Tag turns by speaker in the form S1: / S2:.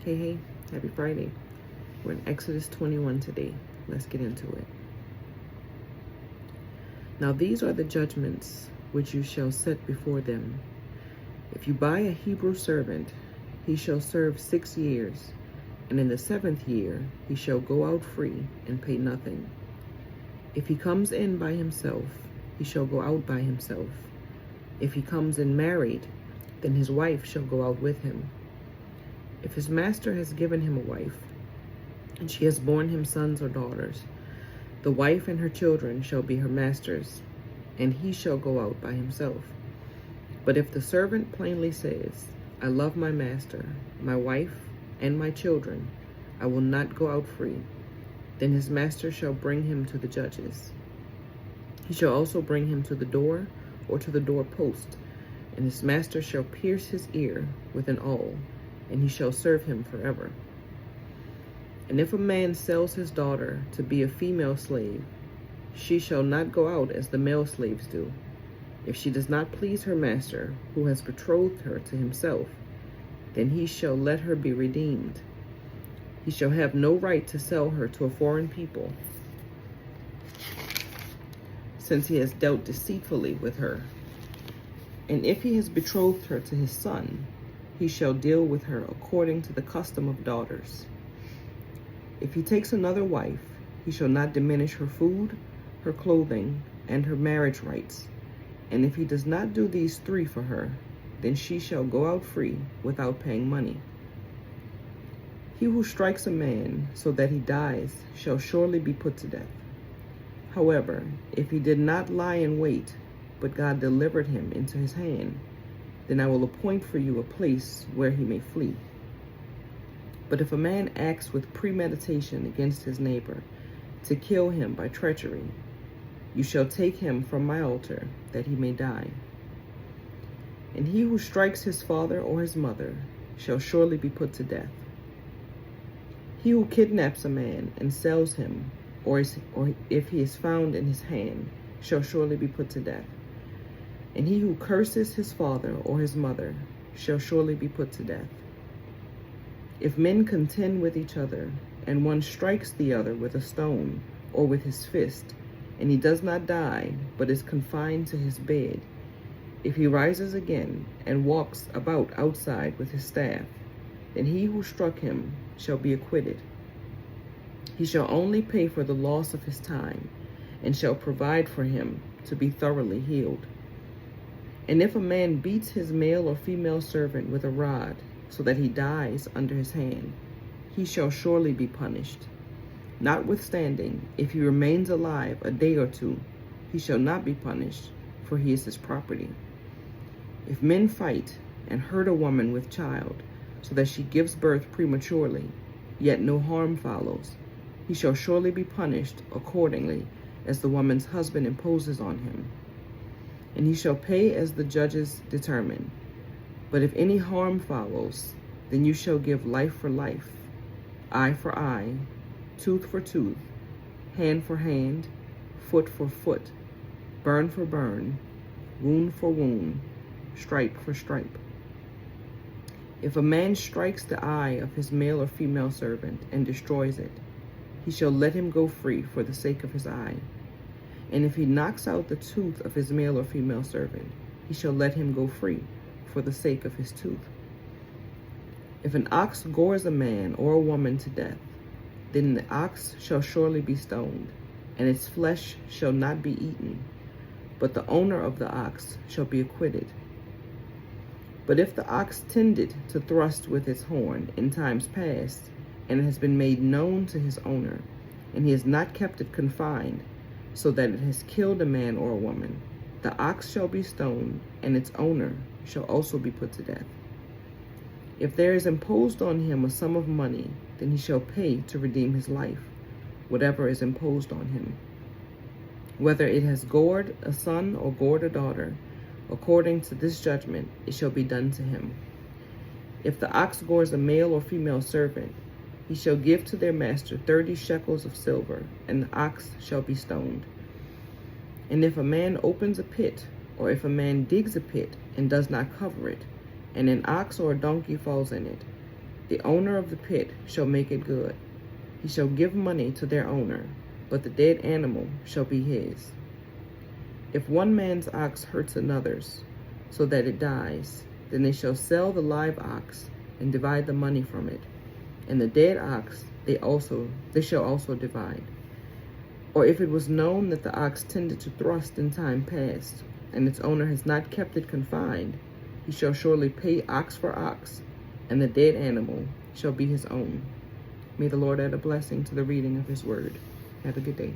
S1: Hey, happy Friday. We're in Exodus 21 today. Let's get into it. Now these are the judgments which you shall set before them. If you buy a Hebrew servant, he shall serve 6 years, and in the 7th year he shall go out free and pay nothing. If he comes in by himself, he shall go out by himself. If he comes in married, then his wife shall go out with him. If his master has given him a wife, and she has borne him sons or daughters, the wife and her children shall be her master's, and he shall go out by himself. But if the servant plainly says, I love my master, my wife, and my children, I will not go out free, then his master shall bring him to the judges. He shall also bring him to the door or to the door post, and his master shall pierce his ear with an awl, and he shall serve him forever. And if a man sells his daughter to be a female slave, she shall not go out as the male slaves do. If she does not please her master, who has betrothed her to himself, then he shall let her be redeemed. He shall have no right to sell her to a foreign people, since he has dealt deceitfully with her. And if he has betrothed her to his son, he shall deal with her according to the custom of daughters. If he takes another wife, he shall not diminish her food, her clothing, and her marriage rights. And if he does not do these 3 for her, then she shall go out free without paying money. He who strikes a man so that he dies shall surely be put to death. However, if he did not lie in wait, but God delivered him into his hand, then I will appoint for you a place where he may flee. But if a man acts with premeditation against his neighbor to kill him by treachery, you shall take him from my altar, that he may die. And he who strikes his father or his mother shall surely be put to death. He who kidnaps a man and sells him, or if he is found in his hand, shall surely be put to death. And he who curses his father or his mother shall surely be put to death. If men contend with each other, and one strikes the other with a stone or with his fist, and he does not die, but is confined to his bed, if he rises again and walks about outside with his staff, then he who struck him shall be acquitted. He shall only pay for the loss of his time, and shall provide for him to be thoroughly healed. And if a man beats his male or female servant with a rod, so that he dies under his hand, he shall surely be punished. Notwithstanding, if he remains alive a day or 2, he shall not be punished, for he is his property. If men fight and hurt a woman with child, so that she gives birth prematurely, yet no harm follows, he shall surely be punished accordingly as the woman's husband imposes on him. And he shall pay as the judges determine. But if any harm follows, then you shall give life for life, eye for eye, tooth for tooth, hand for hand, foot for foot, burn for burn, wound for wound, stripe for stripe. If a man strikes the eye of his male or female servant and destroys it, he shall let him go free for the sake of his eye. And if he knocks out the tooth of his male or female servant, he shall let him go free for the sake of his tooth. If an ox gores a man or a woman to death, then the ox shall surely be stoned, and its flesh shall not be eaten, but the owner of the ox shall be acquitted. But if the ox tended to thrust with its horn in times past, and it has been made known to his owner, and he has not kept it confined, so that it has killed a man or a woman, the ox shall be stoned, and its owner shall also be put to death. If there is imposed on him a sum of money, then he shall pay to redeem his life, whatever is imposed on him. Whether it has gored a son or gored a daughter, according to this judgment, it shall be done to him. If the ox gores a male or female servant, he shall give to their master 30 shekels of silver, and the ox shall be stoned. And if a man opens a pit, or if a man digs a pit and does not cover it, and an ox or a donkey falls in it, The owner of the pit shall make it good. He shall give money to their owner, but the dead animal shall be his. If one man's ox hurts another's, so that it dies, then they shall sell the live ox and divide the money from it. And the dead ox they shall also divide. Or if it was known that the ox tended to thrust in time past, and its owner has not kept it confined, he shall surely pay ox for ox, and the dead animal shall be his own. May the Lord add a blessing to the reading of his word. Have a good day.